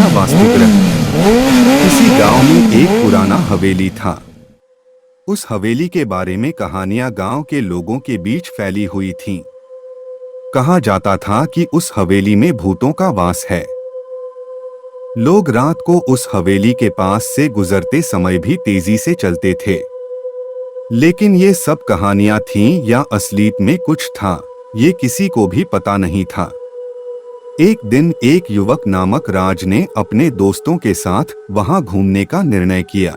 भूतिया वास्तुग्रह। किसी गांव में एक पुराना हवेली था। उस हवेली के बारे में कहानियां गांव के लोगों के बीच फैली हुई थीं। कहा जाता था कि उस हवेली में भूतों का वास है। लोग रात को उस हवेली के पास से गुजरते समय भी तेजी से चलते थे। लेकिन ये सब कहानियां थीं या असलियत में कुछ था, ये किसी को भी पता नहीं था। एक दिन एक युवक नामक राज ने अपने दोस्तों के साथ वहां घूमने का निर्णय किया।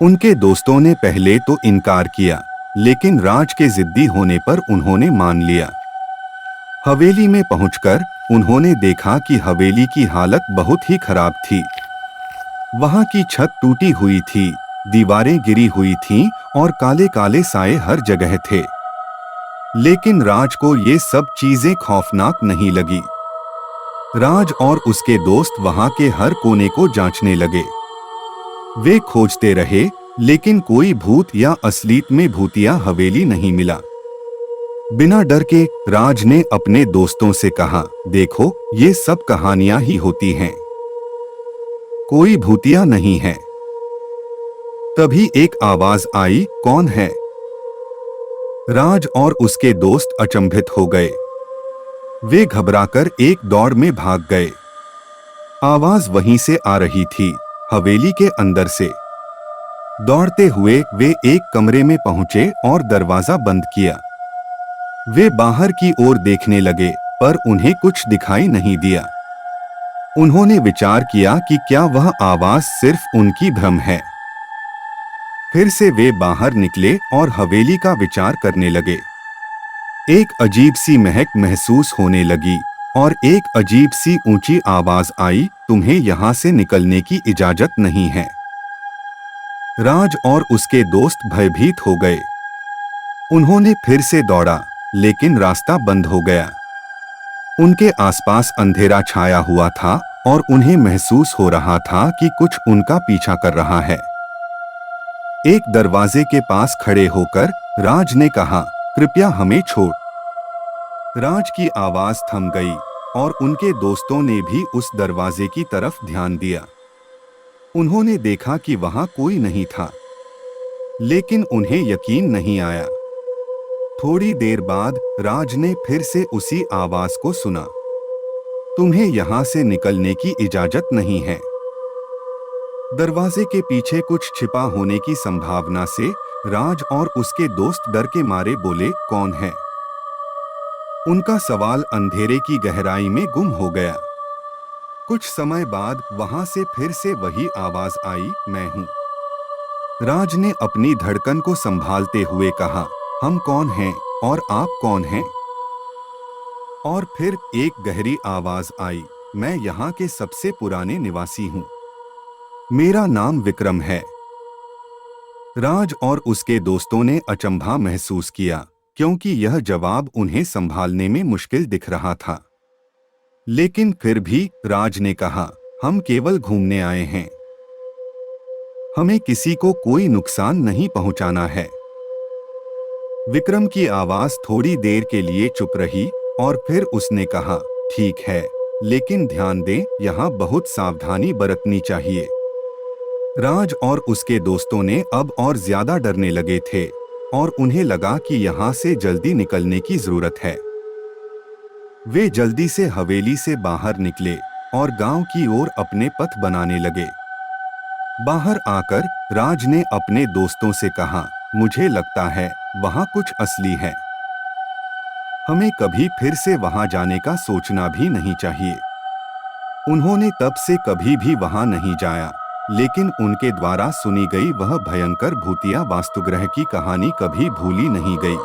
उनके दोस्तों ने पहले तो इनकार किया, लेकिन राज के जिद्दी होने पर उन्होंने मान लिया। हवेली में पहुंचकर उन्होंने देखा कि हवेली की हालत बहुत ही खराब थी। वहां की छत टूटी हुई थी, दीवारें गिरी हुई थीं और काले काले साए हर जगह थे। लेकिन राज को ये सब चीजें खौफनाक नहीं लगी। राज और उसके दोस्त वहां के हर कोने को जांचने लगे। वे खोजते रहे, लेकिन कोई भूत या असलियत में भूतिया हवेली नहीं मिला। बिना डर के राज ने अपने दोस्तों से कहा, देखो, ये सब कहानियां ही होती हैं, कोई भूतिया नहीं है। तभी एक आवाज आई, कौन है? राज और उसके दोस्त अचंभित हो गए। वे घबराकर एक दौड़ में भाग गए। आवाज वहीं से आ रही थी, हवेली के अंदर से। दौड़ते हुए वे एक कमरे में पहुंचे और दरवाजा बंद किया। वे बाहर की ओर देखने लगे, पर उन्हें कुछ दिखाई नहीं दिया। उन्होंने विचार किया कि क्या वह आवाज सिर्फ उनकी भ्रम है। फिर से वे बाहर निकले और हवेली का विचार करने लगे। एक अजीब सी महक महसूस होने लगी और एक अजीब सी ऊंची आवाज आई, तुम्हें यहां से निकलने की इजाजत नहीं है। राज और उसके दोस्त भयभीत हो गए। उन्होंने फिर से दौड़ा, लेकिन रास्ता बंद हो गया। उनके आसपास अंधेरा छाया हुआ था और उन्हें महसूस हो रहा था कि कुछ उनका पीछा कर रहा है। एक दरवाजे के पास खड़े होकर राज ने कहा, कृपया हमें छोड़। राज की आवाज थम गई और उनके दोस्तों ने भी उस दरवाजे की तरफ ध्यान दिया। उन्होंने देखा कि वहां कोई नहीं था, लेकिन उन्हें यकीन नहीं आया। थोड़ी देर बाद राज ने फिर से उसी आवाज को सुना, तुम्हें यहां से निकलने की इजाजत नहीं है। दरवाजे के पीछे कुछ छिपा होने की संभावना से राज और उसके दोस्त डर के मारे बोले, कौन है? उनका सवाल अंधेरे की गहराई में गुम हो गया। कुछ समय बाद वहां से फिर से वही आवाज आई, मैं हूं। राज ने अपनी धड़कन को संभालते हुए कहा, हम कौन हैं और आप कौन हैं? और फिर एक गहरी आवाज आई, मैं यहाँ के सबसे पुराने निवासी हूँ। मेरा नाम विक्रम है। राज और उसके दोस्तों ने अचंभा महसूस किया, क्योंकि यह जवाब उन्हें संभालने में मुश्किल दिख रहा था। लेकिन फिर भी राज ने कहा, हम केवल घूमने आए हैं, हमें किसी को कोई नुकसान नहीं पहुंचाना है। विक्रम की आवाज थोड़ी देर के लिए चुप रही और फिर उसने कहा, ठीक है, लेकिन ध्यान दें, यहाँ बहुत सावधानी बरतनी चाहिए। राज और उसके दोस्तों ने अब और ज्यादा डरने लगे थे और उन्हें लगा कि यहाँ से जल्दी निकलने की जरूरत है। वे जल्दी से हवेली से बाहर निकले और गांव की ओर अपने पथ बनाने लगे। बाहर आकर राज ने अपने दोस्तों से कहा, मुझे लगता है वहाँ कुछ असली है। हमें कभी फिर से वहाँ जाने का सोचना भी नहीं चाहिए। उन्होंने तब से कभी भी वहाँ नहीं जाया, लेकिन उनके द्वारा सुनी गई वह भयंकर भूतिया वास्तुग्रह की कहानी कभी भूली नहीं गई।